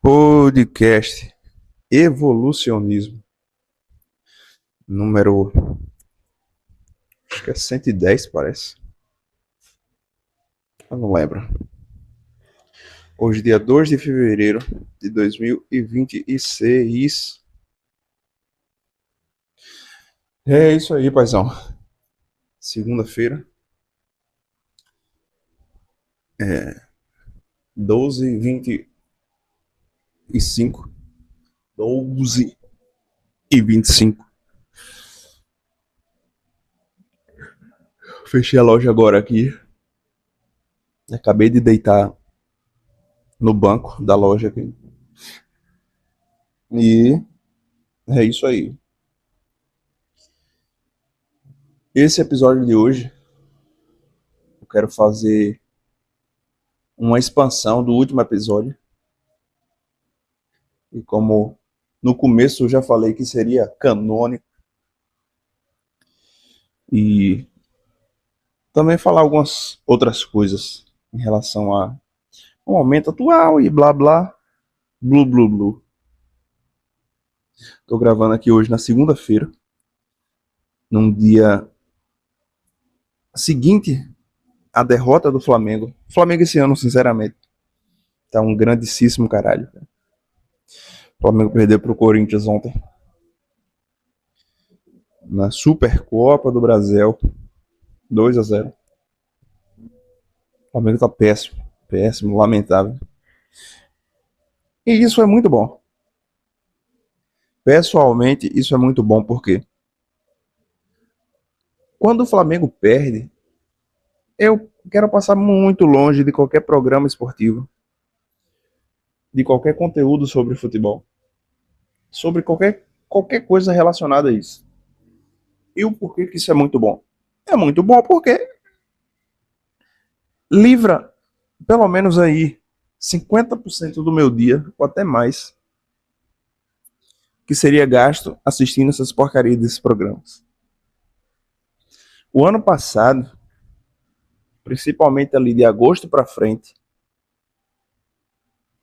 Podcast Evolucionismo, número, acho que é 110, parece. Eu não lembro. Hoje, dia 2 de fevereiro de 2026. É isso aí, paizão. Segunda-feira, 12h25. 12h25. Fechei a loja agora aqui. Acabei de deitar no banco da loja aqui. E é isso aí. Esse episódio de hoje, eu quero fazer uma expansão do último episódio. E como no começo eu já falei que seria canônico, e também falar algumas outras coisas em relação a um momento atual e blá blá, blu blu blu. Tô gravando aqui hoje na segunda-feira, num dia seguinte à derrota do Flamengo. O Flamengo esse ano, sinceramente, tá um grandíssimo caralho. O Flamengo perdeu pro Corinthians ontem na Supercopa do Brasil, 2-0. O Flamengo tá péssimo, péssimo, lamentável. E isso é muito bom. Pessoalmente, isso é muito bom porque quando o Flamengo perde, eu quero passar muito longe de qualquer programa esportivo, de qualquer conteúdo sobre futebol, sobre qualquer coisa relacionada a isso. E o porquê que isso é muito bom? É muito bom porque livra pelo menos aí 50% do meu dia, ou até mais, que seria gasto assistindo essas porcarias desses programas. O ano passado, principalmente ali de agosto para frente,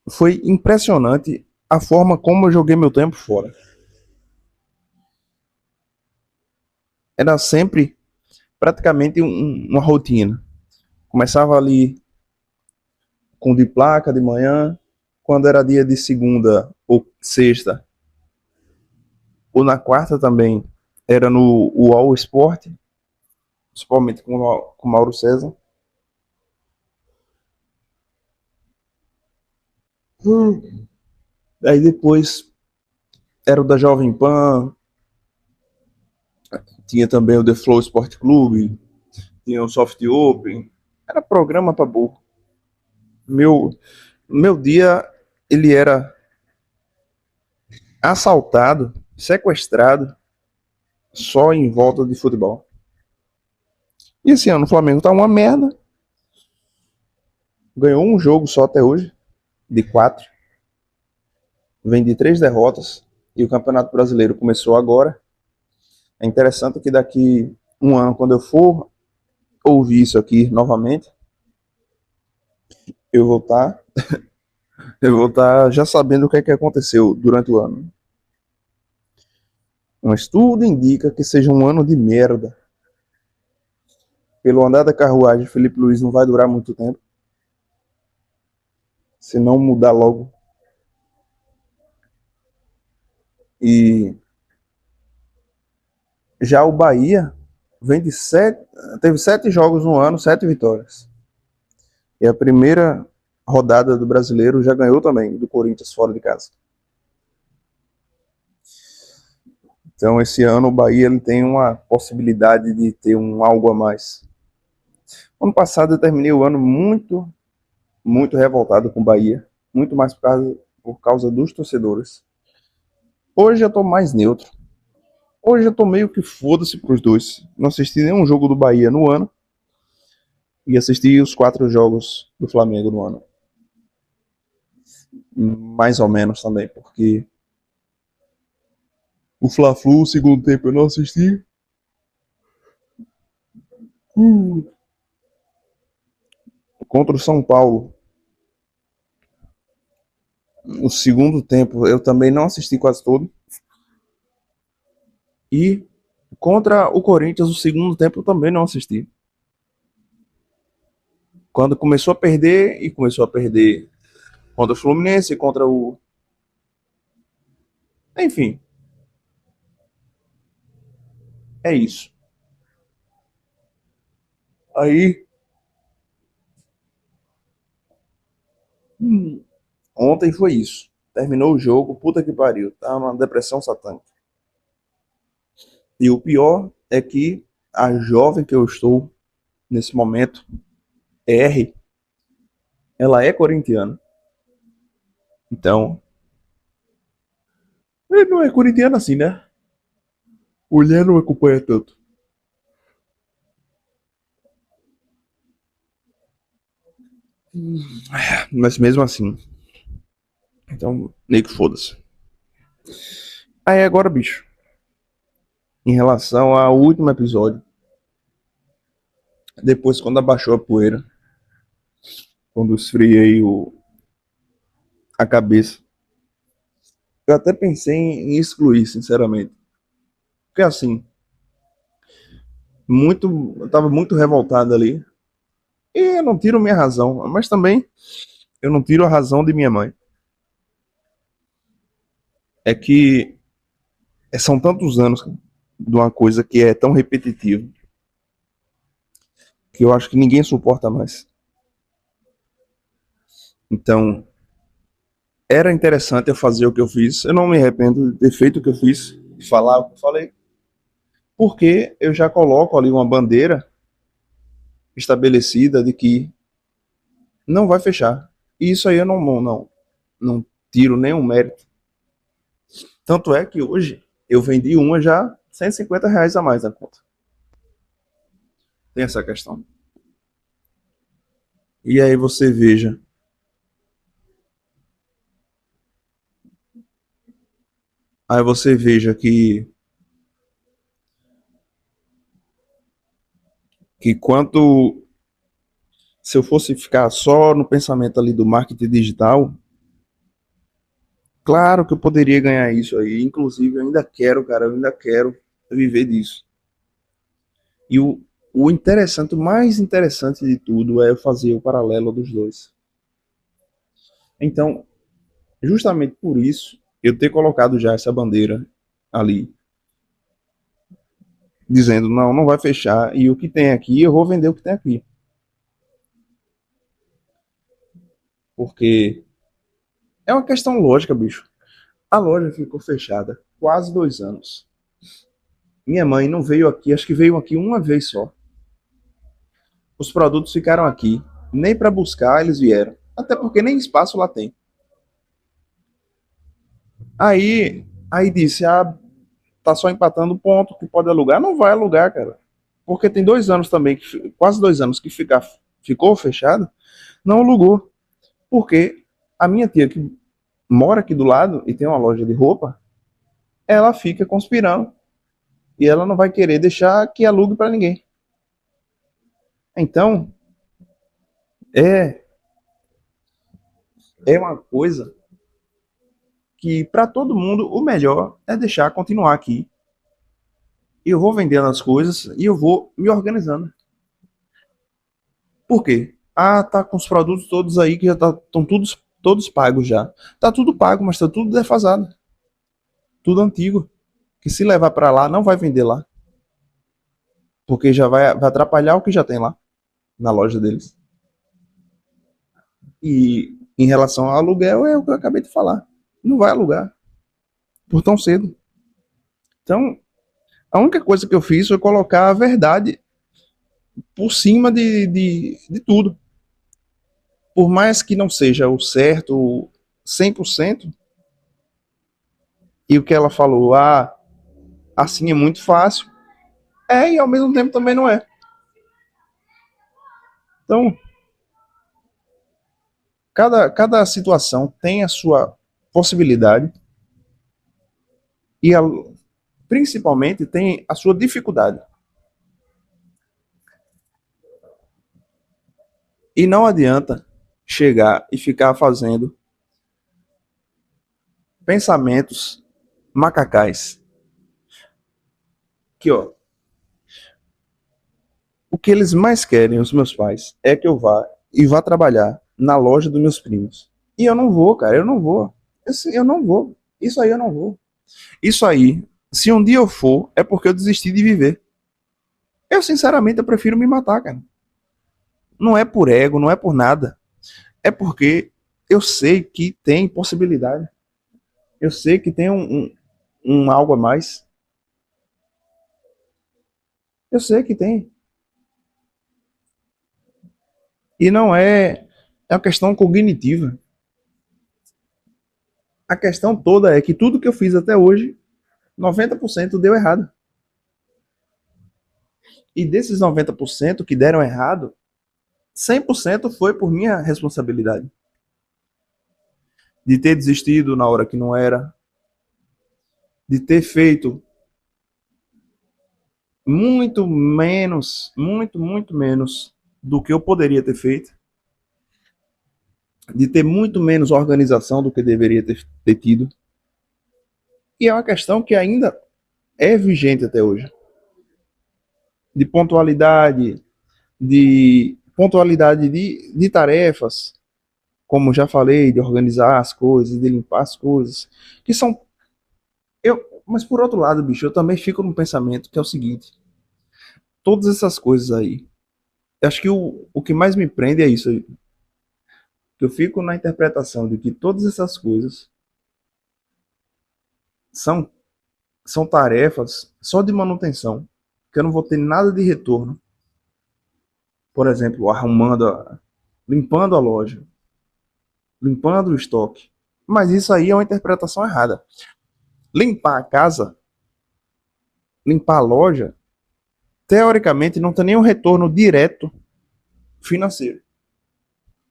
foi impressionante a forma como eu joguei meu tempo fora. Era sempre praticamente uma rotina. Começava ali com de placa de manhã, quando era dia de segunda ou sexta, ou na quarta também, era no UOL Sport, principalmente com o Mauro César. Aí depois era o da Jovem Pan, tinha também o The Flow Sport Clube, tinha o Soft Open. Era programa para burro. Meu dia, ele era assaltado, sequestrado, só em volta de futebol. E esse ano o Flamengo tá uma merda. Ganhou um jogo só até hoje, de 4. Vem de 3 derrotas. E o Campeonato Brasileiro começou agora. É interessante que daqui um ano, quando eu for ouvir isso aqui novamente, eu vou estar já sabendo o que é que aconteceu durante o ano. Mas tudo indica que seja um ano de merda. Pelo andar da carruagem, Felipe Luiz não vai durar muito tempo. Se não mudar logo. E já o Bahia vem de teve 7 jogos no ano, 7 vitórias. E a primeira rodada do Brasileiro já ganhou também, do Corinthians fora de casa. Então esse ano o Bahia ele tem uma possibilidade de ter um algo a mais. Ano passado eu terminei o ano muito revoltado com o Bahia, muito mais por causa dos torcedores. Hoje eu tô mais neutro. Hoje eu tô meio que foda-se pros dois. Não assisti nenhum jogo do Bahia no ano e assisti os 4 jogos do Flamengo no ano. Mais ou menos também, porque o Fla-Flu, o segundo tempo eu não assisti. Contra o São Paulo. O segundo tempo eu também não assisti quase todo. E contra o Corinthians, o segundo tempo eu também não assisti. Quando começou a perder, e começou a perder contra o Fluminense, contra o. Enfim, é isso. Aí, ontem foi isso. Terminou o jogo, puta que pariu. Tá uma depressão satânica. E o pior é que a jovem que eu estou nesse momento, R, ela é corintiana. Então, ele não é corintiana assim, né? Mulher não acompanha tanto. Mas mesmo assim. Então, nem que foda-se. Aí agora, bicho, em relação ao último episódio, depois quando abaixou a poeira, quando esfriei a cabeça, eu até pensei em excluir, sinceramente. Porque assim, eu tava muito revoltado ali. E eu não tiro minha razão, mas também eu não tiro a razão de minha mãe. É que são tantos anos de uma coisa que é tão repetitiva que eu acho que ninguém suporta mais. Então, era interessante eu fazer o que eu fiz. Eu não me arrependo de ter feito o que eu fiz, de falar o que eu falei, porque eu já coloco ali uma bandeira estabelecida de que não vai fechar. E isso aí eu não tiro nenhum mérito. Tanto é que hoje eu vendi uma já R$ 150 a mais na conta. Tem essa questão. E aí você veja que quanto se eu fosse ficar só no pensamento ali do marketing digital, claro que eu poderia ganhar isso aí. Inclusive, eu ainda quero, cara, eu ainda quero viver disso. E o interessante, o mais interessante de tudo é eu fazer o paralelo dos dois. Então, justamente por isso, eu ter colocado já essa bandeira ali, dizendo, não, não vai fechar, e o que tem aqui, eu vou vender o que tem aqui. Porque é uma questão lógica, bicho. A loja ficou fechada quase 2 anos. Minha mãe não veio aqui, acho que veio aqui uma vez só. Os produtos ficaram aqui, nem para buscar eles vieram. Até porque nem espaço lá tem. Aí disse, tá só empatando ponto, que pode alugar. Não vai alugar, cara. Porque tem 2 anos também, quase 2 anos que ficou fechado, não alugou. Porque a minha tia, que mora aqui do lado e tem uma loja de roupa, ela fica conspirando. E ela não vai querer deixar que alugue para ninguém. Então, é, é uma coisa que para todo mundo o melhor é deixar continuar aqui. Eu vou vendendo as coisas e eu vou me organizando. Por quê? Ah, tá com os produtos todos aí que já estão todos pagos já. Tá tudo pago, mas tá tudo defasado. Tudo antigo. Que se levar para lá, não vai vender lá. Porque já vai atrapalhar o que já tem lá, na loja deles. E em relação ao aluguel, é o que eu acabei de falar. Não vai alugar por tão cedo. Então, a única coisa que eu fiz foi colocar a verdade por cima de tudo. Por mais que não seja o certo 100%, e o que ela falou, assim é muito fácil, e ao mesmo tempo também não é. Então, cada situação tem a sua possibilidade e principalmente tem a sua dificuldade. E não adianta chegar e ficar fazendo pensamentos macacais. Que, ó, o que eles mais querem, os meus pais, é que eu vá trabalhar na loja dos meus primos. E eu não vou, cara, eu não vou. Eu não vou. Isso aí eu não vou. Isso aí, se um dia eu for, é porque eu desisti de viver. Eu, sinceramente, eu prefiro me matar, cara. Não é por ego, não é por nada. É porque eu sei que tem possibilidade. Eu sei que tem um algo a mais. Eu sei que tem. E não é, é uma questão cognitiva. A questão toda é que tudo que eu fiz até hoje, 90% deu errado. E desses 90% que deram errado, 100% foi por minha responsabilidade. De ter desistido na hora que não era, de ter feito muito menos do que eu poderia ter feito, de ter muito menos organização do que deveria ter tido. E é uma questão que ainda é vigente até hoje. De tarefas, como já falei, de organizar as coisas, de limpar as coisas, que são mas por outro lado, bicho, eu também fico num pensamento que é o seguinte, todas essas coisas aí, eu acho que o que mais me prende é isso aí, que eu fico na interpretação de que todas essas coisas são são tarefas só de manutenção, que eu não vou ter nada de retorno. Por exemplo, limpando a loja, limpando o estoque. Mas isso aí é uma interpretação errada. Limpar a casa, limpar a loja, teoricamente não tem nenhum retorno direto financeiro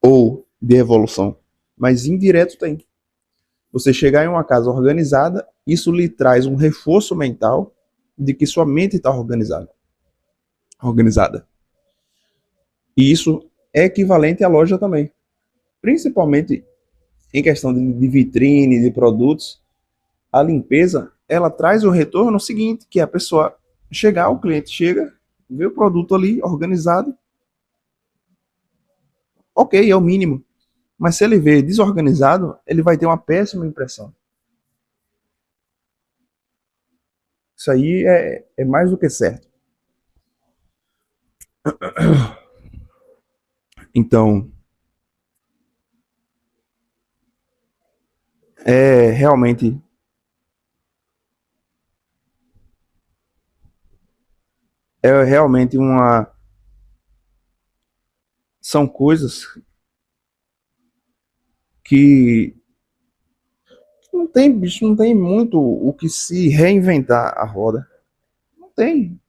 ou de evolução, mas indireto tem. Você chegar em uma casa organizada, isso lhe traz um reforço mental de que sua mente está organizada. E isso é equivalente à loja também. Principalmente em questão de vitrine, de produtos, a limpeza, ela traz o retorno seguinte, que é a pessoa chegar, o cliente chega, vê o produto ali organizado, ok, é o mínimo. Mas se ele vê desorganizado, ele vai ter uma péssima impressão. Isso aí é mais do que certo. Então, é realmente é realmente uma são coisas que não tem, bicho, não tem muito o que se reinventar a roda. Não tem.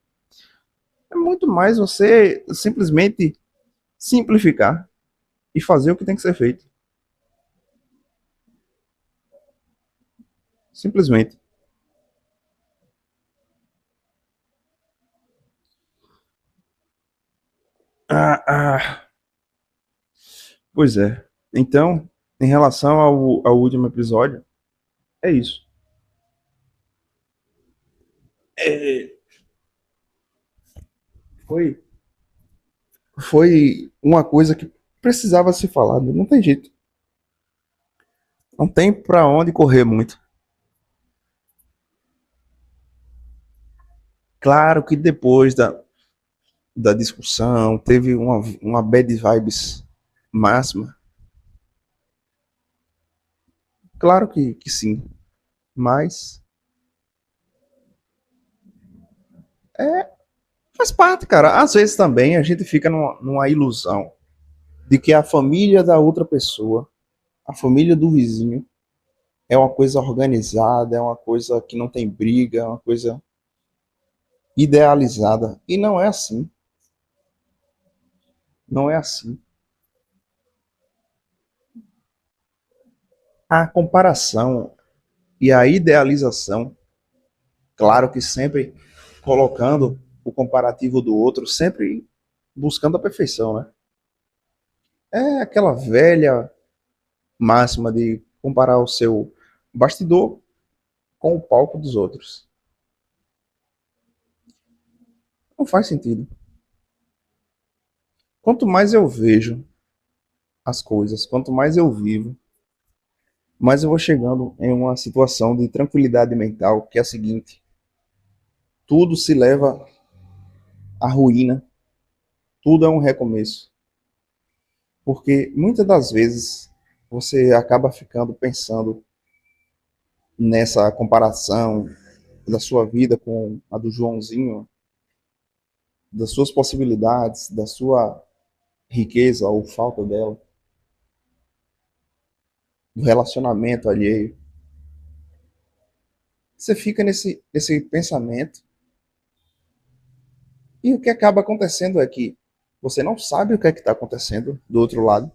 É muito mais você simplesmente simplificar e fazer o que tem que ser feito. Simplesmente. Ah, ah. Pois é. Então, em relação ao último episódio, é isso. É, foi, foi uma coisa que precisava ser falada. Não tem jeito. Não tem pra onde correr muito. Claro que depois da discussão teve uma bad vibes máxima. Claro que sim. Mas faz parte, cara. Às vezes também a gente fica numa ilusão de que a família da outra pessoa, a família do vizinho, é uma coisa organizada, é uma coisa que não tem briga, é uma coisa idealizada. E não é assim. Não é assim. A comparação e a idealização, claro que sempre colocando o comparativo do outro, sempre buscando a perfeição, né? É aquela velha máxima de comparar o seu bastidor com o palco dos outros. Não faz sentido. Quanto mais eu vejo as coisas, quanto mais eu vivo, mais eu vou chegando em uma situação de tranquilidade mental, que é a seguinte: tudo se leva à ruína, tudo é um recomeço. Porque muitas das vezes você acaba ficando pensando nessa comparação da sua vida com a do Joãozinho, das suas possibilidades, da sua riqueza ou falta dela, do relacionamento alheio. Você fica nesse pensamento e o que acaba acontecendo é que você não sabe o que é que está acontecendo do outro lado.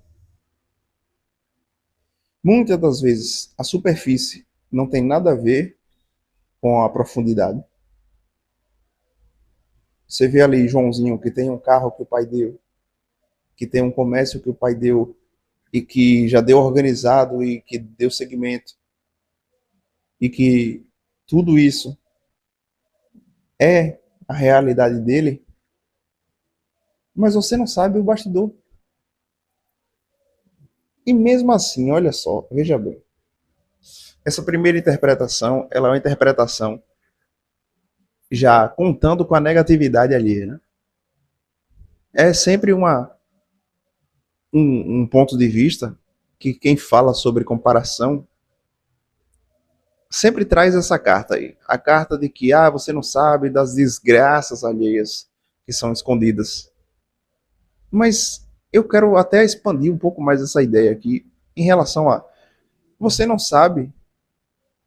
Muitas das vezes a superfície não tem nada a ver com a profundidade. Você vê ali Joãozinho que tem um carro que o pai deu, que tem um comércio que o pai deu e que já deu organizado e que deu segmento e que tudo isso é a realidade dele, mas você não sabe o bastidor. E mesmo assim, olha só, veja bem, essa primeira interpretação, ela é uma interpretação já contando com a negatividade ali, né? É sempre um ponto de vista que quem fala sobre comparação sempre traz essa carta aí. A carta de que você não sabe das desgraças alheias que são escondidas. Mas eu quero até expandir um pouco mais essa ideia aqui em relação a você não sabe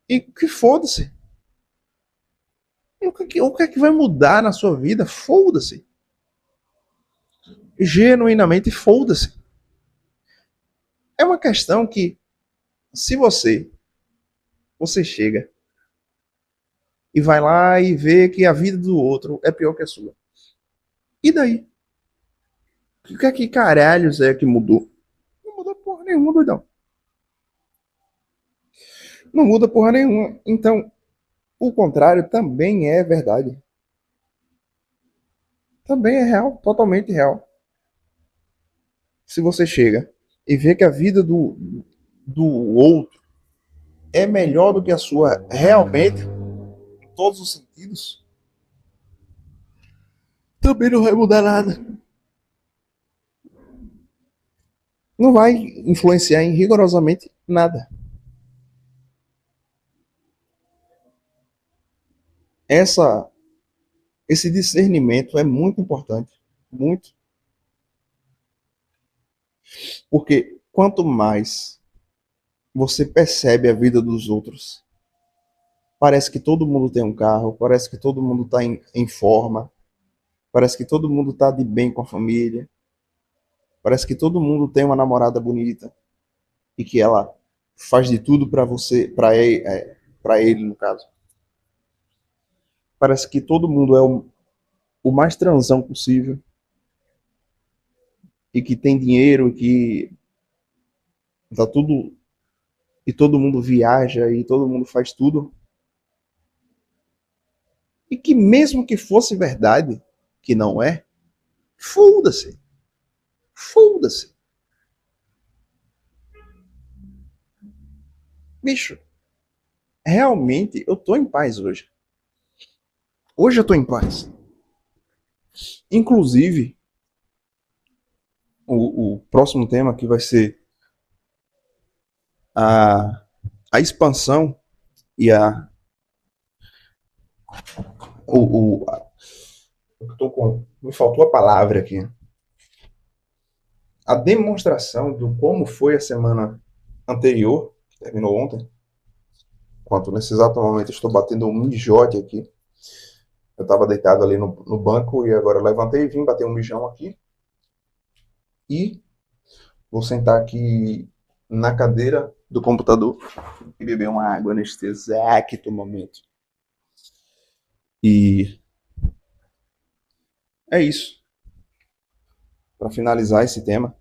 e que foda-se. O que é que vai mudar na sua vida? Foda-se. Genuinamente foda-se. É uma questão que se você chega e vai lá e vê que a vida do outro é pior que a sua. E daí? O que é que caralhos é que mudou? Não mudou porra nenhuma, doidão. Não muda porra nenhuma. Então, o contrário também é verdade. Também é real, totalmente real. Se você chega e vê que a vida do outro é melhor do que a sua realmente, em todos os sentidos, também não vai mudar nada. Não vai influenciar em rigorosamente nada. Essa, esse discernimento é muito importante. Muito. Porque quanto mais você percebe a vida dos outros, parece que todo mundo tem um carro, parece que todo mundo está em forma, parece que todo mundo está de bem com a família, parece que todo mundo tem uma namorada bonita e que ela faz de tudo para você, para ele no caso. Parece que todo mundo é o mais transão possível e que tem dinheiro e que tá tudo e todo mundo viaja e todo mundo faz tudo. E que mesmo que fosse verdade, que não é, foda-se. Foda-se. Bicho, realmente eu tô em paz hoje. Hoje eu tô em paz. Inclusive, o próximo tema que vai ser a, a expansão e me faltou a palavra aqui. A demonstração do como foi a semana anterior, que terminou ontem, enquanto nesse exato momento estou batendo um mijote aqui. Eu estava deitado ali no banco e agora levantei e vim bater um mijão aqui. E vou sentar aqui na cadeira do computador e beber uma água neste exato momento. E é isso. Para finalizar esse tema,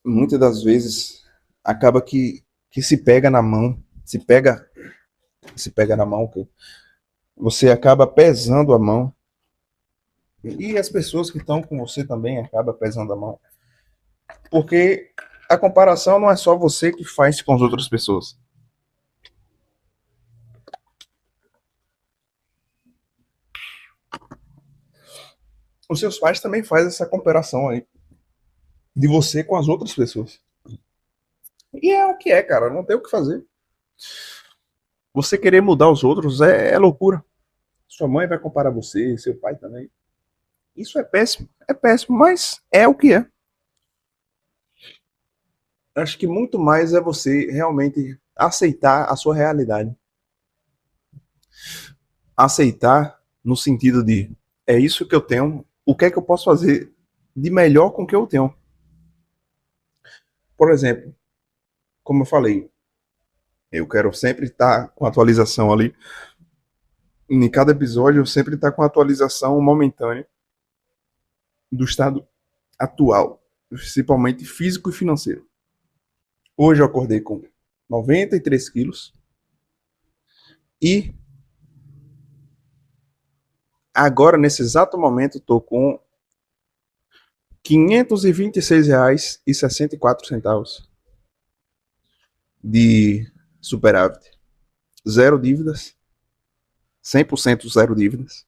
muitas das vezes acaba que se pega na mão, se pega na mão, que você acaba pesando a mão. E as pessoas que estão com você também acabam pesando a mão. Porque a comparação não é só você que faz com as outras pessoas. Os seus pais também fazem essa comparação aí de você com as outras pessoas. E é o que é, cara, não tem o que fazer. Você querer mudar os outros é loucura. Sua mãe vai comparar você, seu pai também. Isso é péssimo, mas é o que é. Acho que muito mais é você realmente aceitar a sua realidade. Aceitar no sentido de é isso que eu tenho, o que é que eu posso fazer de melhor com o que eu tenho. Por exemplo, como eu falei, eu quero sempre estar com atualização ali. Em cada episódio, eu sempre estar com atualização momentânea do estado atual, principalmente físico e financeiro. Hoje eu acordei com 93 quilos e agora, nesse exato momento, estou com R$ 526,64 de superávit. Zero dívidas, 100% zero dívidas.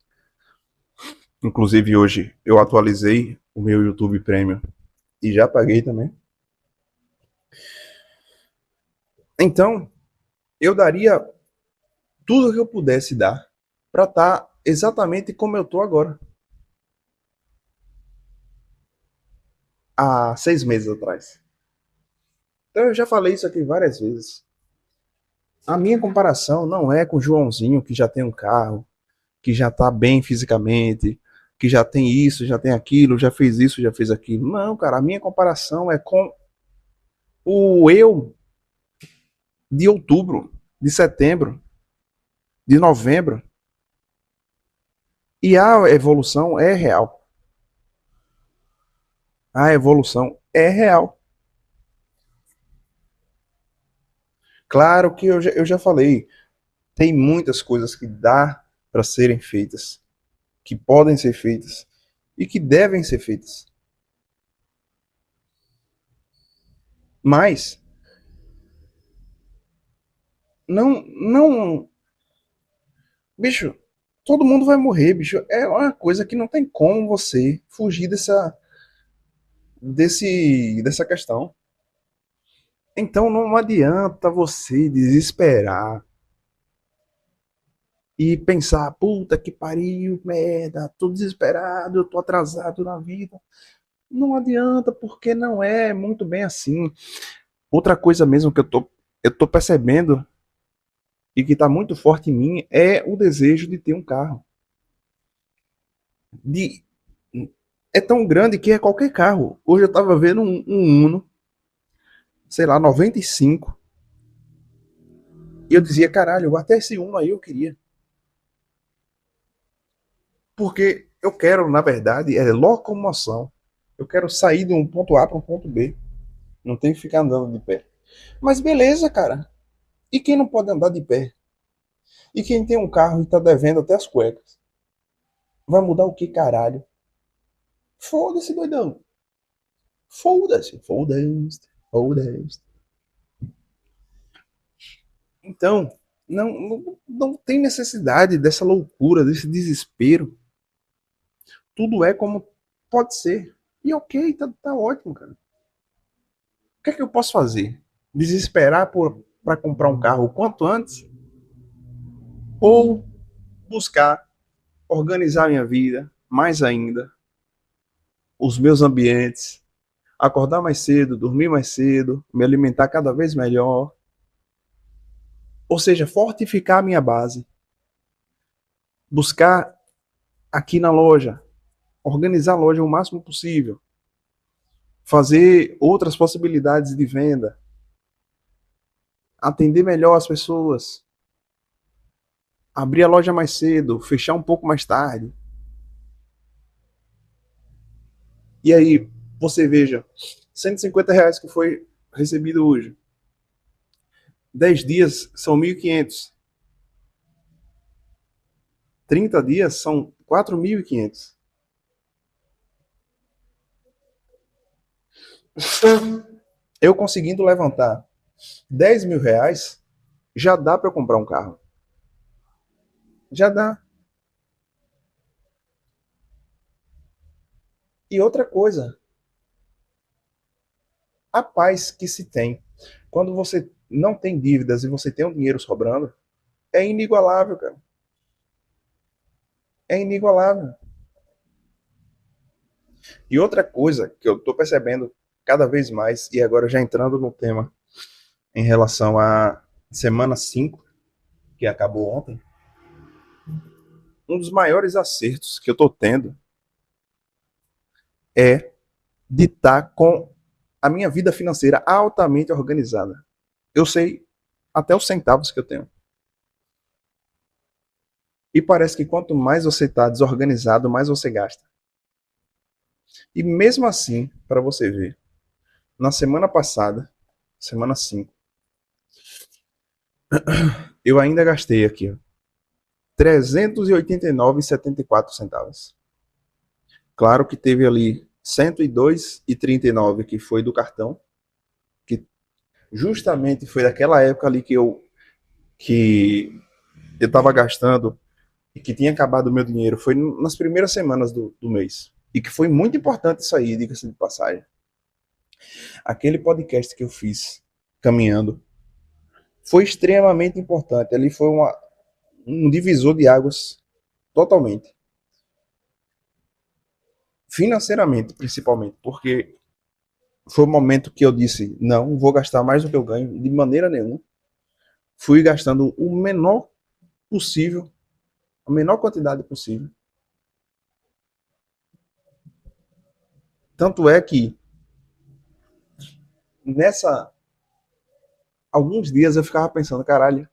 Inclusive, hoje eu atualizei o meu YouTube Premium e já paguei também. Então, eu daria tudo que eu pudesse dar para estar exatamente como eu estou agora. Há 6 meses atrás. Então, eu já falei isso aqui várias vezes. A minha comparação não é com o Joãozinho, que já tem um carro, que já está bem fisicamente, que já tem isso, já tem aquilo, já fez isso, já fez aquilo. Não, cara, a minha comparação é com o eu de outubro, de setembro, de novembro. E a evolução é real. A evolução é real. Claro que eu já falei, tem muitas coisas que dá para serem feitas, que podem ser feitas e que devem ser feitas. Mas não, bicho, todo mundo vai morrer, bicho. É uma coisa que não tem como você fugir dessa questão. Então não adianta você desesperar e pensar, puta que pariu, merda, tô desesperado, eu tô atrasado na vida. Não adianta, porque não é muito bem assim. Outra coisa mesmo que eu tô percebendo e que tá muito forte em mim é o desejo de ter um carro. De, é tão grande que é qualquer carro. Hoje eu tava vendo um Uno, sei lá, 95. E eu dizia, caralho, até esse Uno aí eu queria. Porque eu quero, na verdade, é locomoção. Eu quero sair de um ponto A para um ponto B. Não tenho que ficar andando de pé. Mas beleza, cara. E quem não pode andar de pé? E quem tem um carro e tá devendo até as cuecas? Vai mudar o que, caralho? Foda-se, doidão. Foda-se, foda-se, foda-se. Então, não tem necessidade dessa loucura, desse desespero. Tudo é como pode ser. E ok, tá ótimo, cara. O que é que eu posso fazer? Desesperar para comprar um carro o quanto antes? Ou buscar organizar minha vida mais ainda, os meus ambientes, acordar mais cedo, dormir mais cedo, me alimentar cada vez melhor, ou seja, fortificar a minha base, buscar aqui na loja, organizar a loja o máximo possível, fazer outras possibilidades de venda, atender melhor as pessoas, abrir a loja mais cedo, fechar um pouco mais tarde. E aí, você veja, R$ 150 que foi recebido hoje. 10 dias são 1.500. 30 dias são 4.500. Eu conseguindo levantar 10 mil reais, já dá para eu comprar um carro. Já dá. E outra coisa, a paz que se tem quando você não tem dívidas e você tem um dinheiro sobrando é inigualável, cara. É inigualável. E outra coisa que eu tô percebendo cada vez mais, e agora já entrando no tema em relação à semana 5 que acabou ontem, um dos maiores acertos que eu tô tendo é de estar com a minha vida financeira altamente organizada. Eu sei até os centavos que eu tenho. E parece que quanto mais você está desorganizado, mais você gasta. E mesmo assim, para você ver, na semana passada, semana 5, eu ainda gastei aqui ó, 389,74 centavos. Claro que teve ali 102,39 que foi do cartão, que justamente foi daquela época ali que eu estava gastando e que tinha acabado o meu dinheiro, foi nas primeiras semanas do mês. E que foi muito importante isso aí, diga-se de passagem. Aquele podcast que eu fiz caminhando foi extremamente importante. Ali foi um divisor de águas totalmente. Financeiramente, principalmente, porque foi o momento que eu disse: não, vou gastar mais do que eu ganho, de maneira nenhuma. Fui gastando o menor possível, a menor quantidade possível. Tanto é que nessa alguns dias eu ficava pensando, caralho,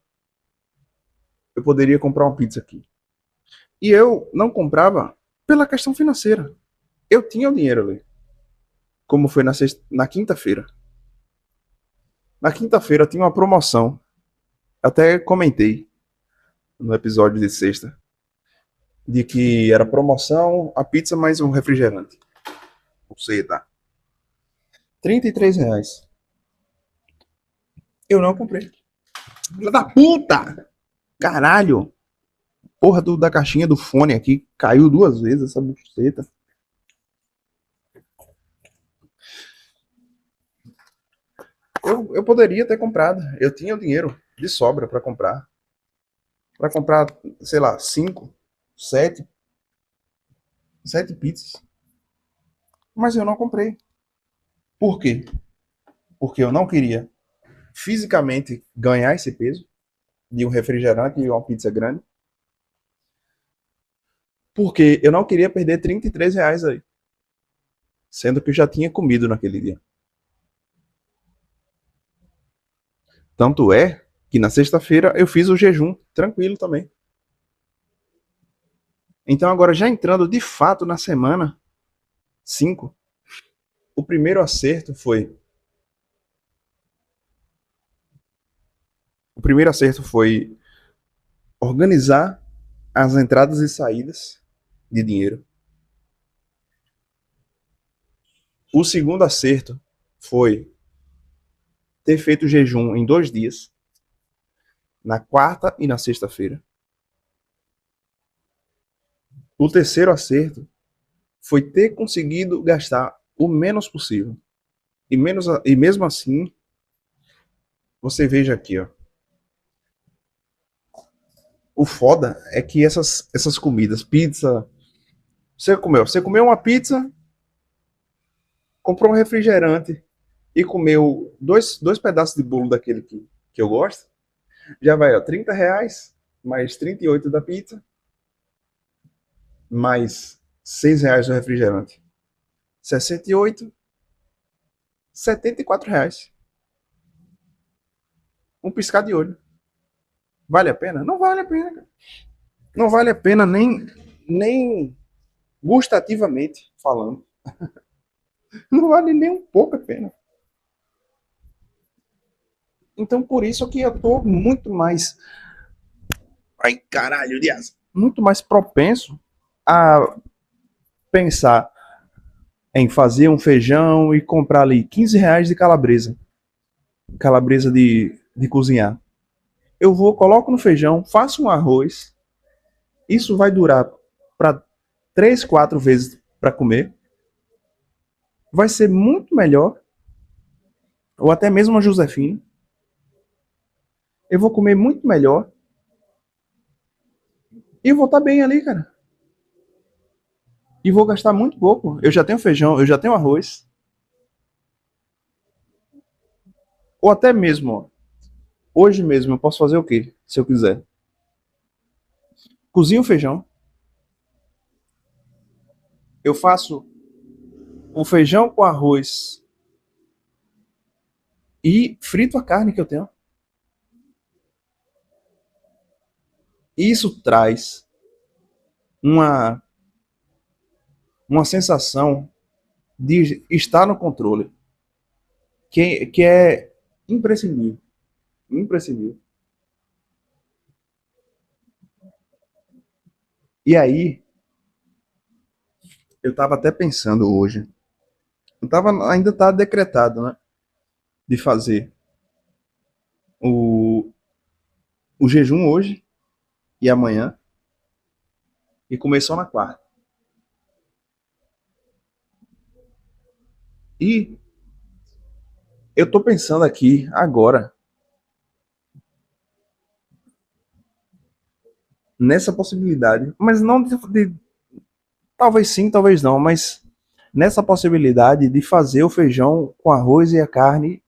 eu poderia comprar uma pizza aqui. E eu não comprava pela questão financeira. Eu tinha o dinheiro ali. Como foi na quinta-feira. Na quinta-feira tinha uma promoção. Até comentei no episódio de sexta. De que era promoção, a pizza mais um refrigerante. Você tá. R$ 33. Eu não comprei. Filha da puta! Caralho! Porra da caixinha do fone aqui caiu 2 vezes essa buceta. Eu poderia ter comprado. Eu tinha o dinheiro de sobra para comprar. Para comprar, sei lá, 5, 7, 7 pizzas. Mas eu não comprei. Por quê? Porque eu não queria fisicamente ganhar esse peso de um refrigerante e uma pizza grande. Porque eu não queria perder R$ 33 aí. Sendo que eu já tinha comido naquele dia. Tanto é que na sexta-feira eu fiz o jejum tranquilo também. Então agora já entrando de fato na semana 5, o primeiro acerto foi organizar as entradas e saídas de dinheiro. O segundo acerto foi ter feito o jejum em 2 dias, na quarta e na sexta-feira. O terceiro acerto foi ter conseguido gastar o menos possível. E mesmo assim, você veja aqui, ó. O foda é que essas comidas, pizza. Você comeu uma pizza, comprou um refrigerante e comeu dois pedaços de bolo daquele que eu gosto. Já vai, ó, R$ 30, mais 38 da pizza, mais R$ 6 do refrigerante. 68, R$ 74. Um piscar de olho. Vale a pena? Não vale a pena, cara. Não vale a pena nem gustativamente falando. Não vale nem um pouco a pena. Então, por isso que eu tô muito mais. Ai, caralho, aliás. Muito mais propenso a pensar em fazer um feijão e comprar ali R$ 15 de calabresa. Calabresa de cozinhar. Eu vou, coloco no feijão, faço um arroz. Isso vai durar para 3, 4 vezes para comer. Vai ser muito melhor. Ou até mesmo uma Josefina. Eu vou comer muito melhor. E vou estar bem ali, cara. E vou gastar muito pouco. Eu já tenho feijão, eu já tenho arroz. Ou até mesmo, ó, hoje mesmo eu posso fazer o quê? Se eu quiser. Cozinho o feijão. Eu faço o feijão com arroz e frito a carne que eu tenho. Isso traz uma, uma sensação de estar no controle, que é imprescindível. Imprescindível. E aí, eu estava até pensando hoje, ainda está decretado, né, de fazer o, o jejum hoje e amanhã, e começou na quarta. E eu tô pensando aqui agora nessa possibilidade, mas não talvez sim, talvez não, mas nessa possibilidade de fazer o feijão com arroz e a carne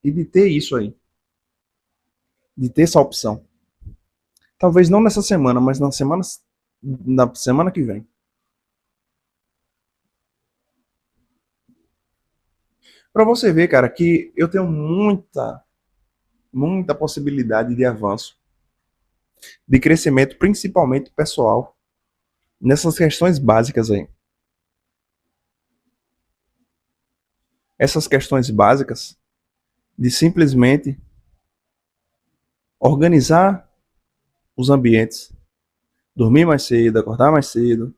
e de ter isso aí, de ter essa opção. Talvez não nessa semana, mas na semana que vem. Para você ver, cara, que eu tenho muita possibilidade de avanço, de crescimento, principalmente pessoal, nessas questões básicas aí. Essas questões básicas de simplesmente organizar os ambientes, dormir mais cedo, acordar mais cedo,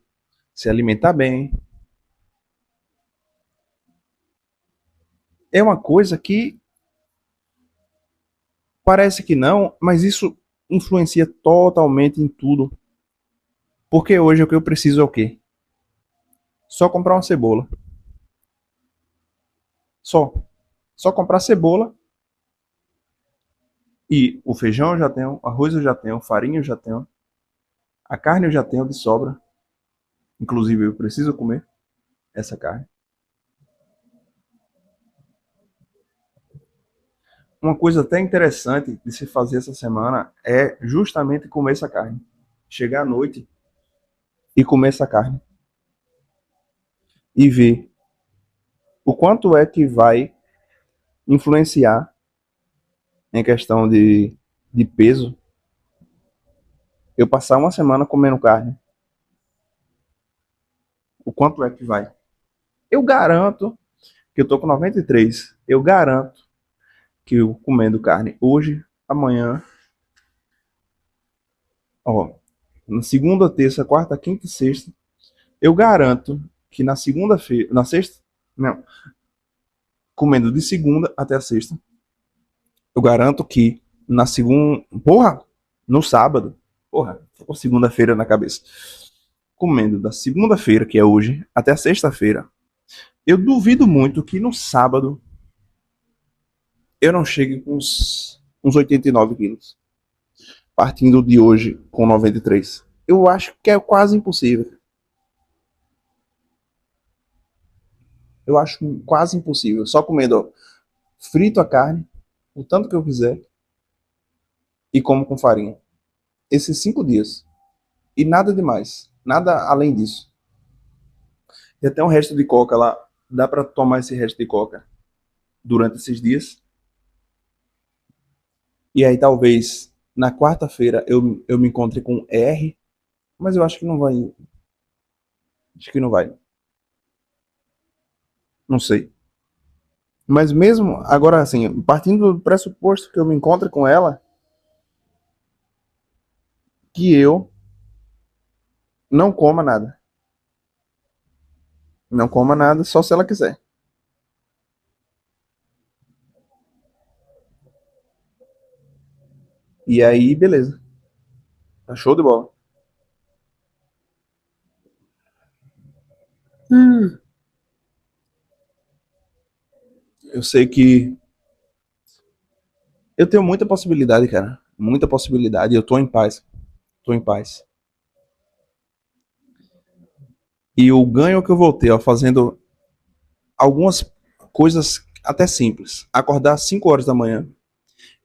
se alimentar bem. É uma coisa que parece que não, mas isso influencia totalmente em tudo. Porque hoje o que eu preciso é o quê? Só comprar uma cebola. Só. Só comprar cebola e o feijão eu já tenho, arroz eu já tenho, farinha eu já tenho, a carne eu já tenho de sobra. Inclusive eu preciso comer essa carne. Uma coisa até interessante de se fazer essa semana é justamente comer essa carne. Chegar à noite e comer essa carne. E ver o quanto é que vai influenciar em questão de peso eu passar uma semana comendo carne. O quanto é que vai? Eu garanto que eu tô com 93. Eu garanto que eu comendo carne hoje, amanhã, ó, na segunda, terça, quarta, quinta e sexta, eu garanto que na segunda-feira, na sexta, não, comendo de segunda até a sexta, eu garanto que na segunda, porra, no sábado, porra, tô com segunda-feira na cabeça. Comendo da segunda-feira, que é hoje, até a sexta-feira, eu duvido muito que no sábado eu não chegue com uns 89 quilos, partindo de hoje com 93. Eu acho que é quase impossível. Eu acho quase impossível. Só comendo, ó, frito a carne, o tanto que eu quiser, e como com farinha. Esses 5 dias. E nada demais. Nada além disso. E até um resto de coca lá. Dá para tomar esse resto de coca durante esses dias. E aí talvez na quarta-feira eu me encontre com R, mas eu acho que não vai. Acho que não vai. Não sei. Mas mesmo agora, assim, partindo do pressuposto que eu me encontre com ela, que eu não coma nada. Não coma nada, só se ela quiser. E aí, beleza. Tá show de bola. Eu sei que eu tenho muita possibilidade, cara. Muita possibilidade. Eu tô em paz. Tô em paz. E o ganho que eu vou ter, ó, fazendo algumas coisas até simples. Acordar às 5 horas da manhã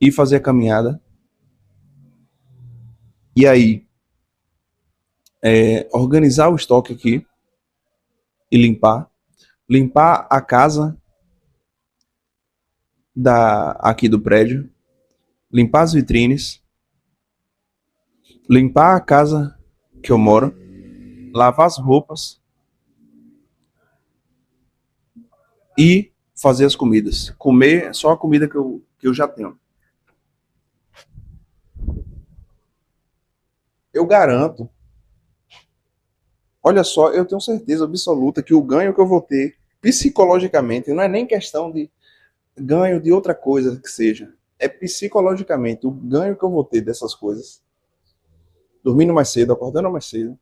e fazer a caminhada. E aí, organizar o estoque aqui e limpar. Limpar a casa aqui do prédio. Limpar as vitrines. Limpar a casa que eu moro. Lavar as roupas. E fazer as comidas. Comer só a comida que eu já tenho. Eu garanto, olha só, eu tenho certeza absoluta que o ganho que eu vou ter psicologicamente não é nem questão de ganho de outra coisa que seja. É psicologicamente o ganho que eu vou ter dessas coisas. Dormindo mais cedo, acordando mais cedo.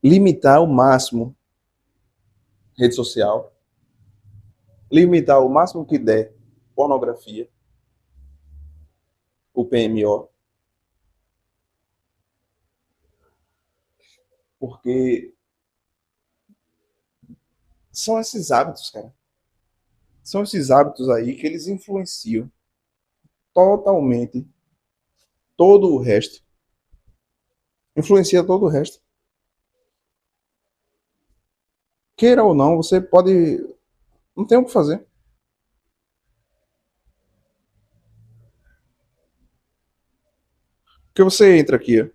Limitar o máximo rede social. Limitar o máximo que der pornografia, o PMO. Porque são esses hábitos, cara. São esses hábitos aí que eles influenciam totalmente todo o resto. Influencia todo o resto. Queira ou não, você pode. Não tem o que fazer. Porque você entra aqui.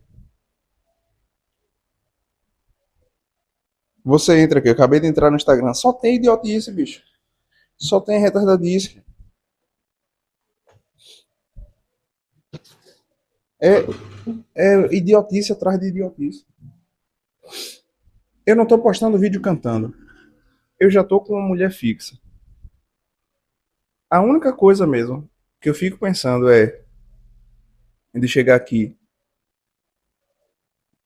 Você entra aqui. Eu acabei de entrar no Instagram. Só tem idiotice, bicho. Só tem retardadice. É, é idiotice atrás de idiotice. Eu não tô postando vídeo cantando. Eu já tô com uma mulher fixa. A única coisa mesmo que eu fico pensando é de chegar aqui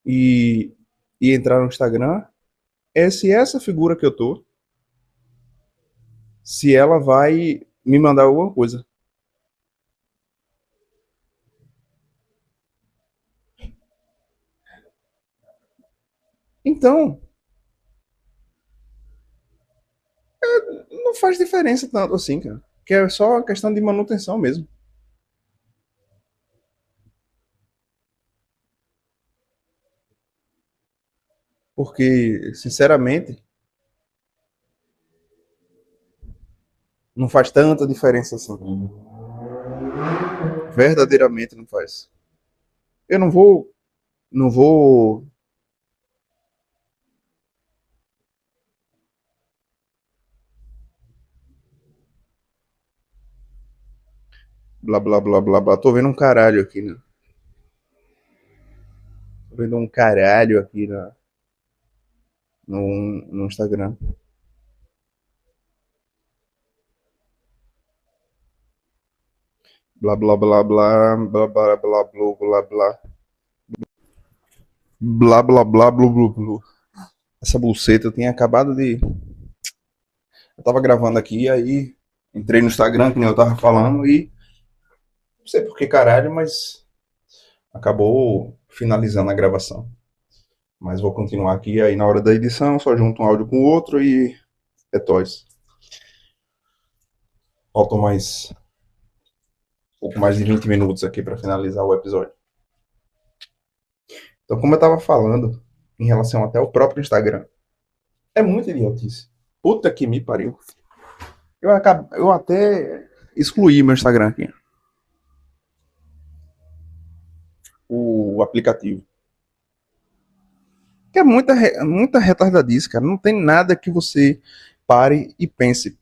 e, e entrar no Instagram é se essa figura que eu tô, se ela vai me mandar alguma coisa. Então, não faz diferença tanto assim, cara. Que é só questão de manutenção mesmo. Porque, sinceramente, não faz tanta diferença assim. Verdadeiramente não faz. Eu não vou, blá blá blá blá blá. Tô vendo um caralho aqui, né? Tô vendo um caralho aqui no Instagram. Blá blá blá blá, blá blá blá blá blá blá. Blá blá blá blá blá blá. Essa buceta eu tinha acabado de. Eu tava gravando aqui, aí entrei no Instagram, que nem eu tava falando, e não sei por que caralho, mas acabou finalizando a gravação. Mas vou continuar aqui, aí na hora da edição, só junto um áudio com o outro e é toys. Faltam mais pouco mais de 20 minutos aqui para finalizar o episódio. Então, como eu tava falando, em relação até ao próprio Instagram, é muito idiotice. Puta que me pariu. Eu até excluí meu Instagram aqui, o aplicativo. Que é muita retardadice, cara. Não tem nada que você pare e pense.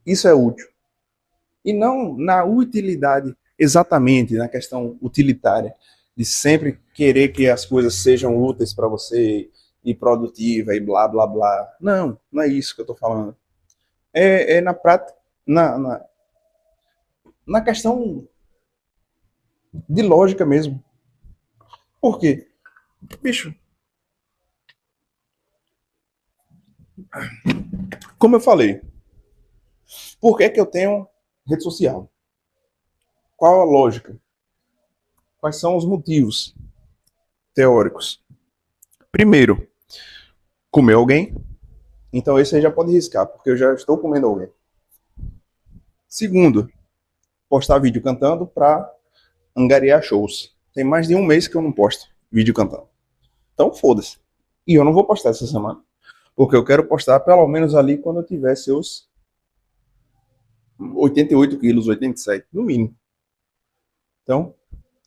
Isso é útil. E não na utilidade, exatamente, na questão utilitária, de sempre querer que as coisas sejam úteis para você e produtiva e blá blá blá. Não, não é isso que eu estou falando. É na prática, na questão de lógica mesmo. Por quê? Bicho, como eu falei, por que, que eu tenho rede social? Qual a lógica? Quais são os motivos teóricos? Primeiro, comer alguém. Então esse aí já pode riscar, porque eu já estou comendo alguém. Segundo, postar vídeo cantando para angariar shows. Tem mais de um mês que eu não posto vídeo cantando. Então foda-se. E eu não vou postar essa semana. Porque eu quero postar pelo menos ali quando eu tiver seus 88 quilos, 87, no mínimo. Então,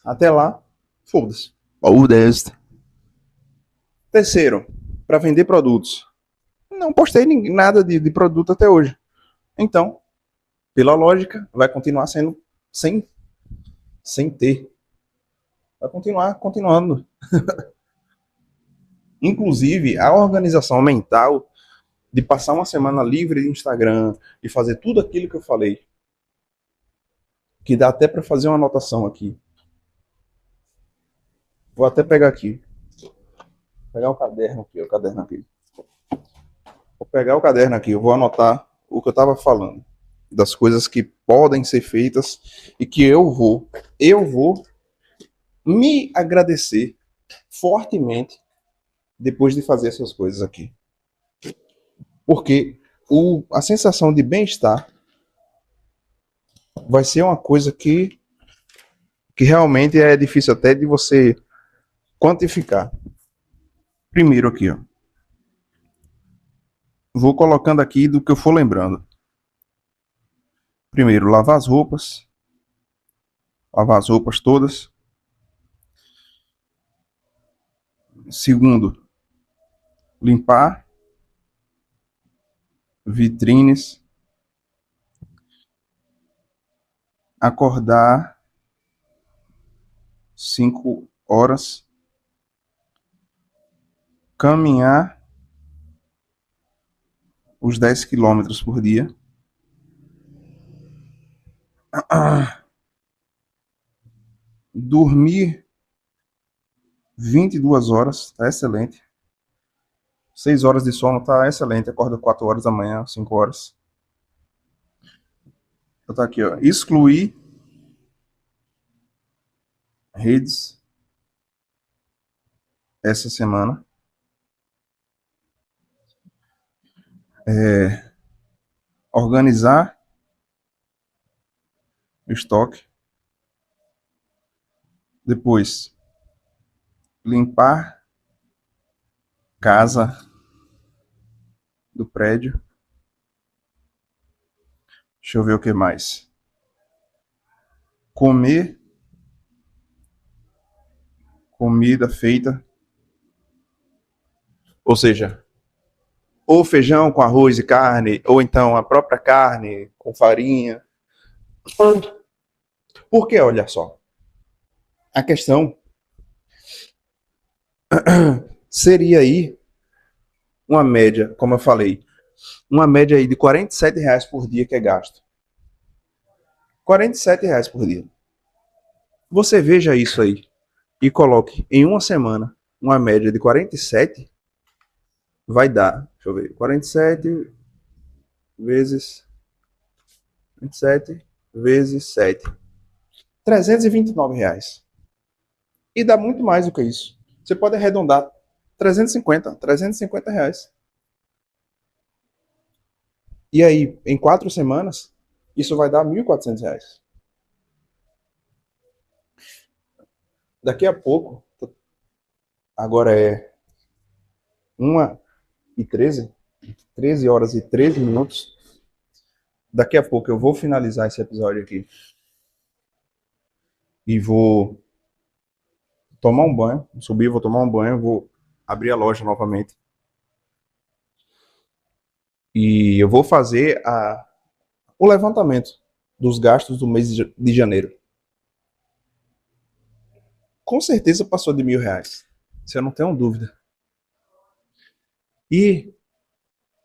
até lá, foda-se. Foda-se. Terceiro, para vender produtos. Não postei nada de produto até hoje. Então, pela lógica, vai continuar sendo sem ter. Vai continuar continuando. Inclusive, a organização mental de passar uma semana livre de Instagram e fazer tudo aquilo que eu falei, que dá até para fazer uma anotação aqui. Vou até pegar aqui. Pegar o caderno aqui, o caderno aqui. Vou pegar o caderno aqui, eu vou anotar o que eu estava falando, das coisas que podem ser feitas e que eu vou me agradecer fortemente depois de fazer essas coisas aqui. Porque a sensação de bem-estar vai ser uma coisa que realmente é difícil até de você quantificar. Primeiro aqui, ó. Vou colocando aqui do que eu for lembrando. Primeiro, lavar as roupas. Lavar as roupas todas. Segundo, limpar vitrines. Acordar 5 horas. Caminhar os 10 quilômetros por dia. Dormir 22 horas, tá excelente. 6 horas de sono tá excelente. Acorda 4 horas da manhã, 5 horas. Então tá aqui, ó. Excluir redes essa semana. Organizar o estoque. Depois, limpar casa do prédio. Deixa eu ver o que mais. Comer comida feita. Ou seja, ou feijão com arroz e carne, ou então a própria carne com farinha. Porque, olha só, a questão seria aí uma média, como eu falei, uma média aí de R$ 47 por dia que é gasto. R$ 47 por dia. Você veja isso aí e coloque em uma semana uma média de 47, vai dar, deixa eu ver, 47 vezes 27 vezes 7. R$ 329. E dá muito mais do que isso. Você pode arredondar 350 reais. E aí, em 4 semanas, isso vai dar R$ 1.400. Daqui a pouco, agora é 1h13, 13 horas e 13 minutos. Daqui a pouco eu vou finalizar esse episódio aqui. E vou tomar um banho. Subir, vou tomar um banho, vou abrir a loja novamente. E eu vou fazer o levantamento dos gastos do mês de janeiro. Com certeza passou de R$ 1.000. Isso eu não tenho dúvida. E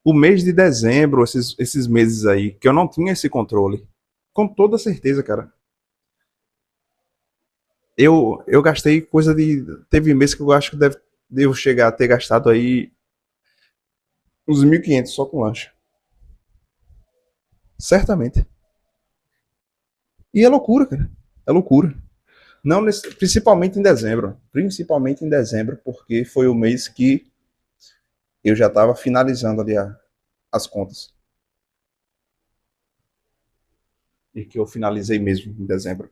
o mês de dezembro, esses meses aí, que eu não tinha esse controle, com toda certeza, cara. Eu gastei coisa de. Teve mês que eu acho que devo chegar a ter gastado aí uns 1.500 só com lanche. Certamente. E é loucura, cara. É loucura. Não, principalmente em dezembro. Principalmente em dezembro, porque foi o mês que eu já estava finalizando ali as contas. E que eu finalizei mesmo em dezembro.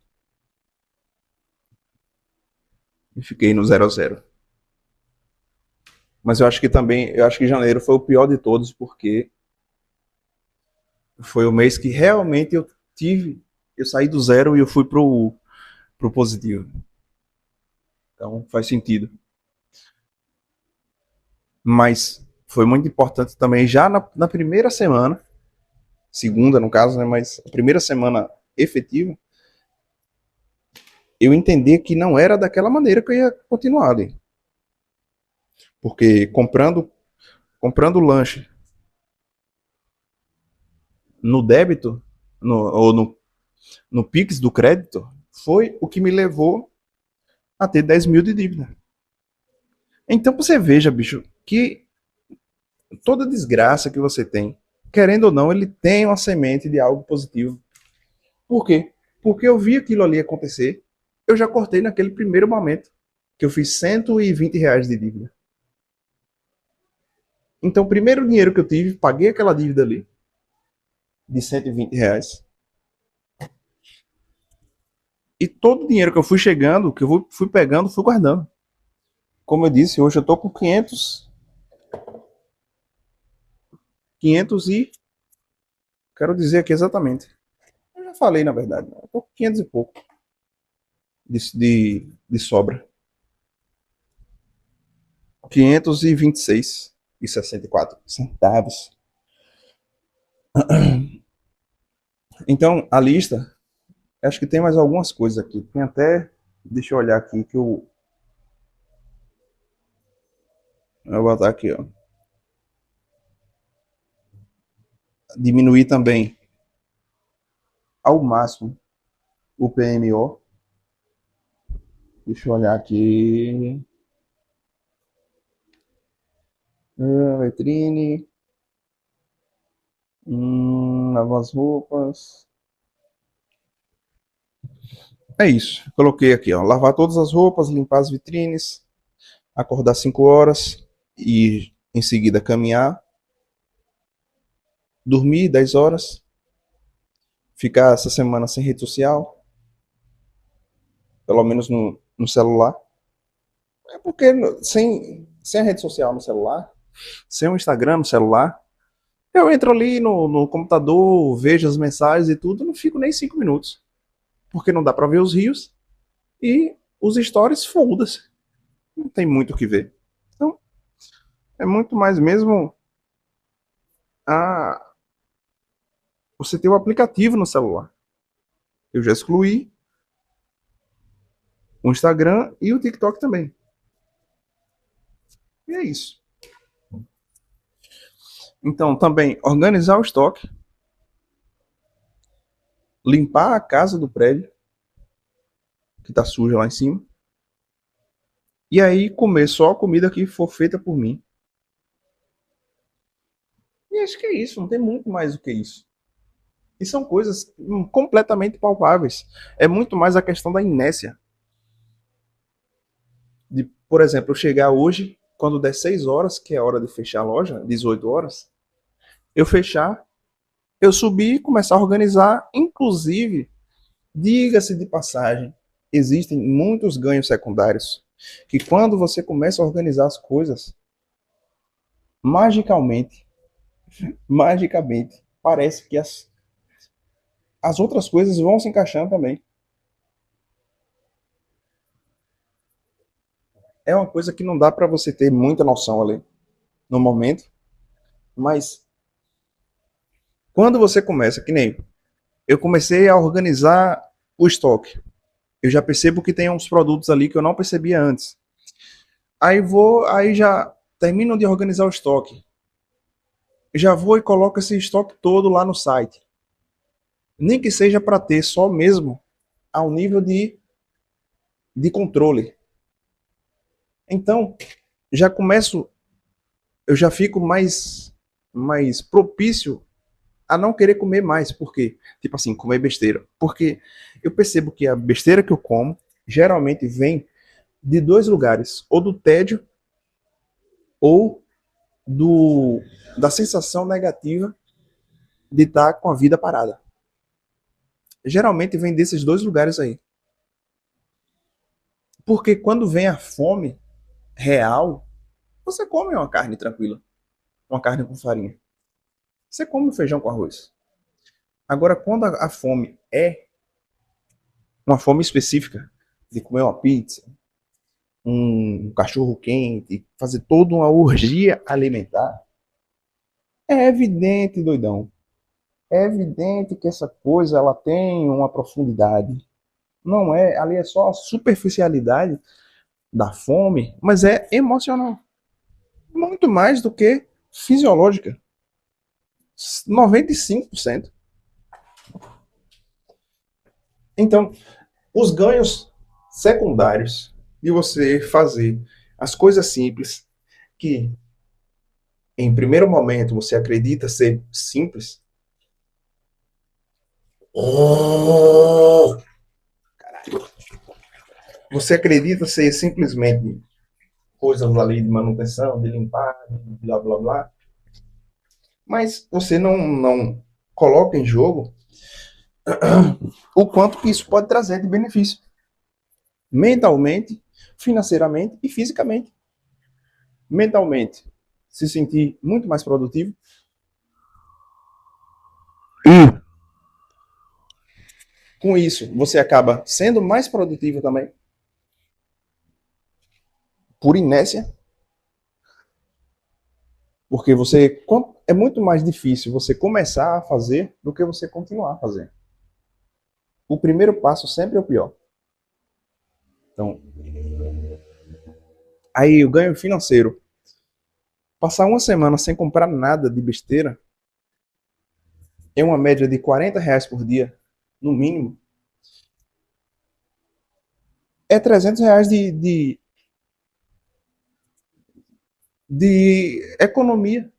E fiquei no 0 a 0. Mas eu acho que janeiro foi o pior de todos, porque foi o mês que realmente eu saí do zero e eu fui pro positivo. Então faz sentido. Mas foi muito importante também, já na primeira semana, segunda no caso, né, mas a primeira semana efetiva, eu entendi que não era daquela maneira que eu ia continuar ali. Porque comprando lanche no débito, ou no Pix do crédito, foi o que me levou a ter 10 mil de dívida. Então você veja, bicho, que toda desgraça que você tem, querendo ou não, ele tem uma semente de algo positivo. Por quê? Porque eu vi aquilo ali acontecer, eu já cortei naquele primeiro momento, que eu fiz R$ 120 de dívida. Então, o primeiro dinheiro que eu tive, paguei aquela dívida ali, de R$ 120. E todo o dinheiro que eu fui chegando, que eu fui pegando, fui guardando. Como eu disse, hoje eu tô com 500 e... Quero dizer aqui exatamente. Eu já falei, na verdade. Eu tô com 500 e pouco de sobra. 526,64 centavos. Então, a lista, acho que tem mais algumas coisas aqui. Tem até, deixa eu olhar aqui que eu vou botar aqui, ó. Diminuir também ao máximo o PMO. Deixa eu olhar aqui. Vitrine. Lavar as roupas. É isso. Coloquei aqui, ó. Lavar todas as roupas, limpar as vitrines, acordar 5 horas e em seguida caminhar, dormir 10 horas, ficar essa semana sem rede social, pelo menos no celular. É porque sem a rede social no celular, sem o Instagram no celular, eu entro ali no computador, vejo as mensagens e tudo, não fico nem 5 minutos. Porque não dá para ver os rios e os stories, foda-se. Não tem muito o que ver. Então, é muito mais mesmo a você ter o aplicativo no celular. Eu já excluí o Instagram e o TikTok também. E é isso. Então, também organizar o estoque, limpar a casa do prédio, que está suja lá em cima, e aí comer só a comida que for feita por mim. E acho que é isso, não tem muito mais do que isso. E são coisas completamente palpáveis. É muito mais a questão da inércia. De, por exemplo, eu chegar hoje, quando der 6 horas, que é a hora de fechar a loja, 18 horas, eu fechar, eu subir e começar a organizar, inclusive, diga-se de passagem, existem muitos ganhos secundários que quando você começa a organizar as coisas, magicamente, magicamente, parece que as outras coisas vão se encaixando também. É uma coisa que não dá para você ter muita noção ali no momento, mas Quando você começa, que nem eu comecei a organizar o estoque, eu já percebo que tem uns produtos ali que eu não percebia antes. Aí já termino de organizar o estoque. Já vou e coloco esse estoque todo lá no site. Nem que seja para ter só mesmo ao nível de controle. Então, já começo, eu já fico mais propício a não querer comer mais. Por quê? Tipo assim, comer besteira. Porque eu percebo que a besteira que eu como geralmente vem de dois lugares, ou do tédio ou do da sensação negativa de estar com a vida parada. Geralmente vem desses dois lugares aí. Porque quando vem a fome real, você come uma carne tranquila, uma carne com farinha. Você come um feijão com arroz. Agora, quando a fome é uma fome específica, de comer uma pizza, um cachorro quente, fazer toda uma orgia alimentar, é evidente, doidão. É evidente que essa coisa ela tem uma profundidade. Não é, ali é só a superficialidade da fome, mas é emocional. Muito mais do que fisiológica. 95%. Então, os ganhos secundários de você fazer as coisas simples, que em primeiro momento você acredita ser simples, você acredita ser simplesmente coisas ali de manutenção, de limpar, de blá blá blá, mas você não coloca em jogo o quanto que isso pode trazer de benefício, mentalmente, financeiramente e fisicamente. Mentalmente, se sentir muito mais produtivo. E com isso, você acaba sendo mais produtivo também, por inércia, porque você é muito mais difícil você começar a fazer do que você continuar a fazer. O primeiro passo sempre é o pior. Então, aí o ganho financeiro. Passar uma semana sem comprar nada de besteira é uma média de R$ 40 por dia, no mínimo. É R$ 300 de economia.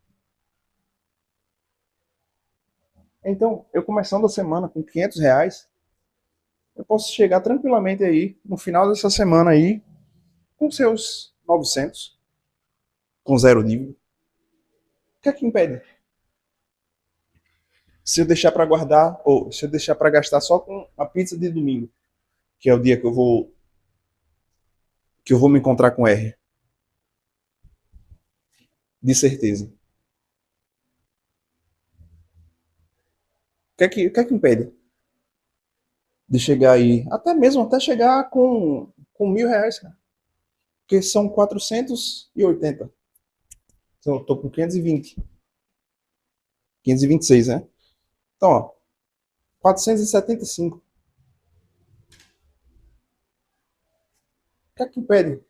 Então, eu começando a semana com R$ 500, eu posso chegar tranquilamente aí, no final dessa semana aí, com seus 900, com zero dívida. O que é que impede? Se eu deixar para guardar, ou se eu deixar para gastar só com a pizza de domingo, que é o dia que eu vou me encontrar com R, de certeza. O que é que impede de chegar aí, até mesmo até chegar com R$ 1.000, cara? Porque são 480. Então, eu tô com 520. 526, né? Então, ó, 475. O que é que impede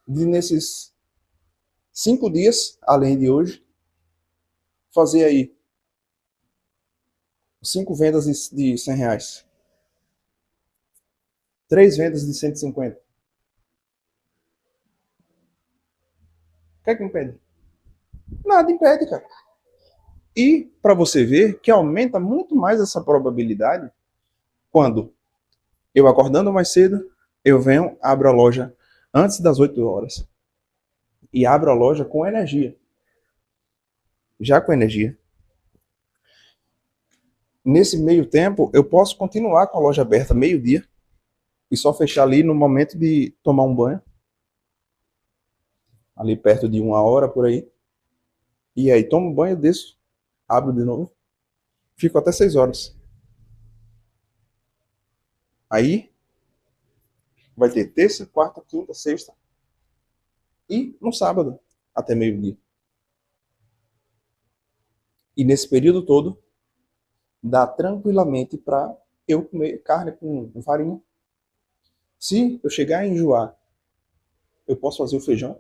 de, nesses 5 dias, além de hoje, fazer aí 5 vendas de R$ 100? 3 vendas de 150? O que é que impede? Nada impede, cara. E para você ver que aumenta muito mais essa probabilidade quando eu acordando mais cedo, eu venho, abro a loja antes das 8 horas e abro a loja com energia. Já com energia. Nesse meio tempo, eu posso continuar com a loja aberta meio-dia e só fechar ali no momento de tomar um banho, ali perto de 1 hora por aí. E aí tomo um banho, desço, abro de novo, fico até 6 horas. Aí vai ter terça, quarta, quinta, sexta e no sábado até meio-dia. E nesse período todo, dá tranquilamente para eu comer carne com farinha. Se eu chegar a enjoar, eu posso fazer o feijão.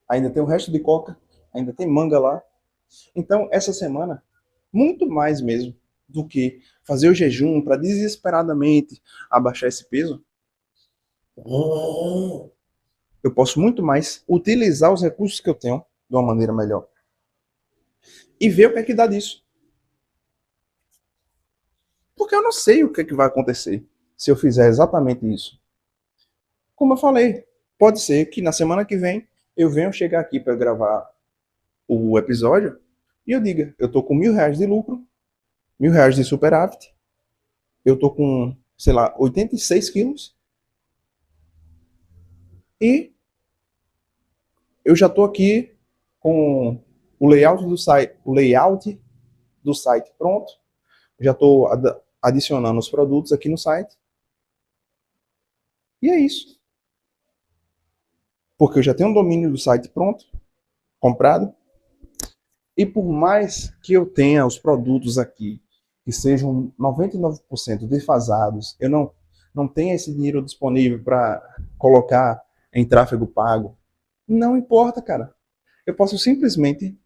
Ainda tem o resto de coca, ainda tem manga lá. Então, essa semana, muito mais mesmo do que fazer o jejum para desesperadamente abaixar esse peso, eu posso muito mais utilizar os recursos que eu tenho de uma maneira melhor. E ver o que é que dá disso. Porque eu não sei o que é que vai acontecer se eu fizer exatamente isso. Como eu falei, pode ser que na semana que vem eu venha chegar aqui para gravar o episódio e eu diga, eu tô com R$ 1.000 de lucro, R$ 1.000 de superávit, eu tô com, sei lá, 86 quilos e eu já tô aqui com o layout do site pronto, já tô adicionando os produtos aqui no site e é isso. Porque eu já tenho um domínio do site pronto, comprado, e por mais que eu tenha os produtos aqui que sejam 99% defasados, eu não tenha esse dinheiro disponível para colocar em tráfego pago, não importa, cara. Eu posso simplesmente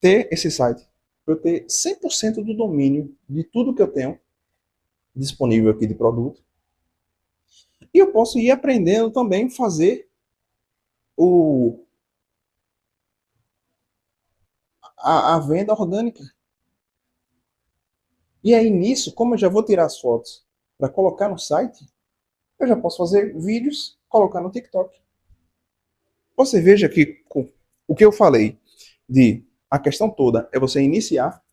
ter esse site, eu ter 100% do domínio de tudo que eu tenho disponível aqui de produto, e eu posso ir aprendendo também a fazer o, a venda orgânica. E aí nisso, como eu já vou tirar as fotos para colocar no site, eu já posso fazer vídeos, colocar no TikTok. Você veja que o que eu falei de a questão toda é você iniciar.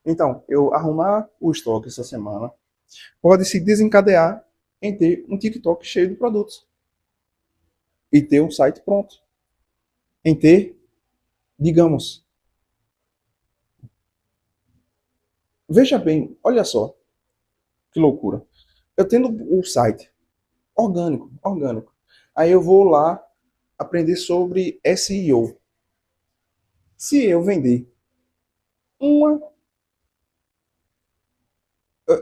Então, eu arrumar o estoque essa semana pode se desencadear em ter um TikTok cheio de produtos e ter um site pronto. Em ter, digamos, veja bem, olha só que loucura. Eu tendo o site orgânico. Aí eu vou lá aprender sobre SEO. Se eu vender uma.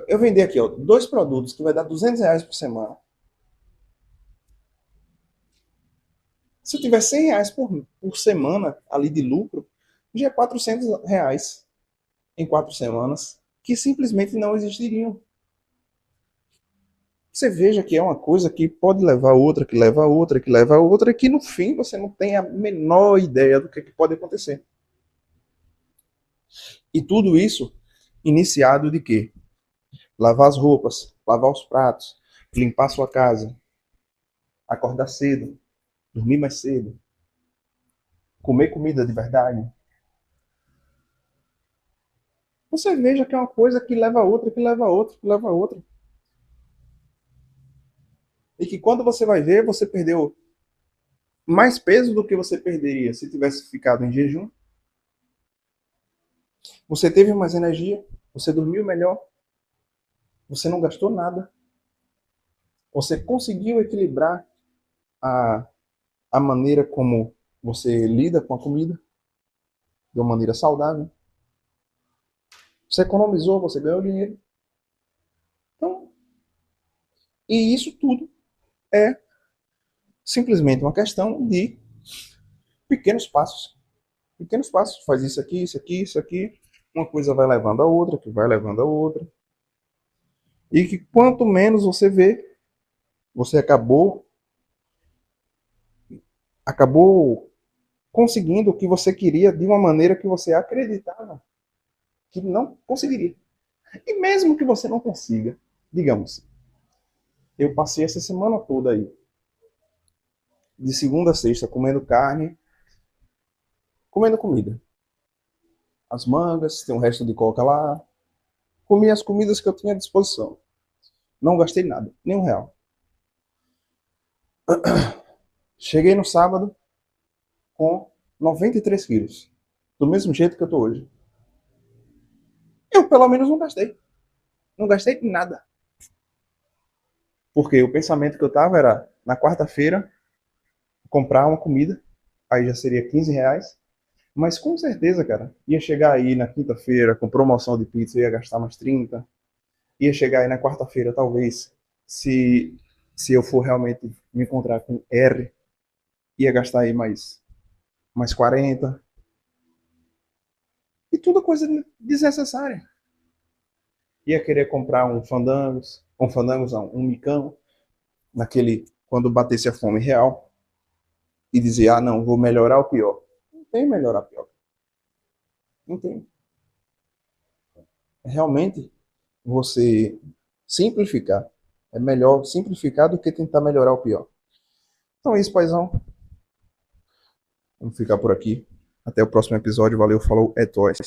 Eu vender aqui, ó, 2 produtos que vai dar R$ 200 por semana. Se eu tiver R$ 100 por semana ali de lucro, já é R$ 400 em 4 semanas que simplesmente não existiriam. Você veja que é uma coisa que pode levar a outra, que leva a outra, que leva a outra, e que no fim você não tem a menor ideia do que pode acontecer. E tudo isso iniciado de quê? Lavar as roupas, lavar os pratos, limpar sua casa, acordar cedo, dormir mais cedo, comer comida de verdade. Você veja que é uma coisa que leva a outra, que leva a outra, que leva a outra. E que quando você vai ver, você perdeu mais peso do que você perderia se tivesse ficado em jejum. Você teve mais energia, você dormiu melhor, você não gastou nada. Você conseguiu equilibrar a, a maneira como você lida com a comida de uma maneira saudável. Você economizou, você ganhou dinheiro. Então, e isso tudo é simplesmente uma questão de pequenos passos. Pequenos passos. Faz isso aqui, isso aqui, isso aqui. Uma coisa vai levando a outra, que vai levando a outra. E que quanto menos você vê, você acabou conseguindo o que você queria de uma maneira que você acreditava que não conseguiria. E mesmo que você não consiga, digamos, eu passei essa semana toda aí, de segunda a sexta, comendo carne, comendo comida. As mangas, tem um resto de coca lá. Comi as comidas que eu tinha à disposição. Não gastei nada, nem R$ 1. Cheguei no sábado com 93 quilos. Do mesmo jeito que eu tô hoje. Eu, pelo menos, não gastei. Não gastei nada. Porque o pensamento que eu tava era, na quarta-feira, comprar uma comida. Aí já seria R$ 15. Mas com certeza, cara, ia chegar aí na quinta-feira com promoção de pizza, ia gastar mais 30. Ia chegar aí na quarta-feira, talvez, se, se eu for realmente me encontrar com R, ia gastar aí mais 40. E tudo coisa desnecessária. Ia querer comprar um fandangos não, um micão, naquele, quando batesse a fome real, e dizer, ah, não, vou melhorar o pior. Não tem melhorar pior. Não tem. Realmente, você simplificar. É melhor simplificar do que tentar melhorar o pior. Então é isso, paizão. Vamos ficar por aqui. Até o próximo episódio. Valeu, falou, é nóis.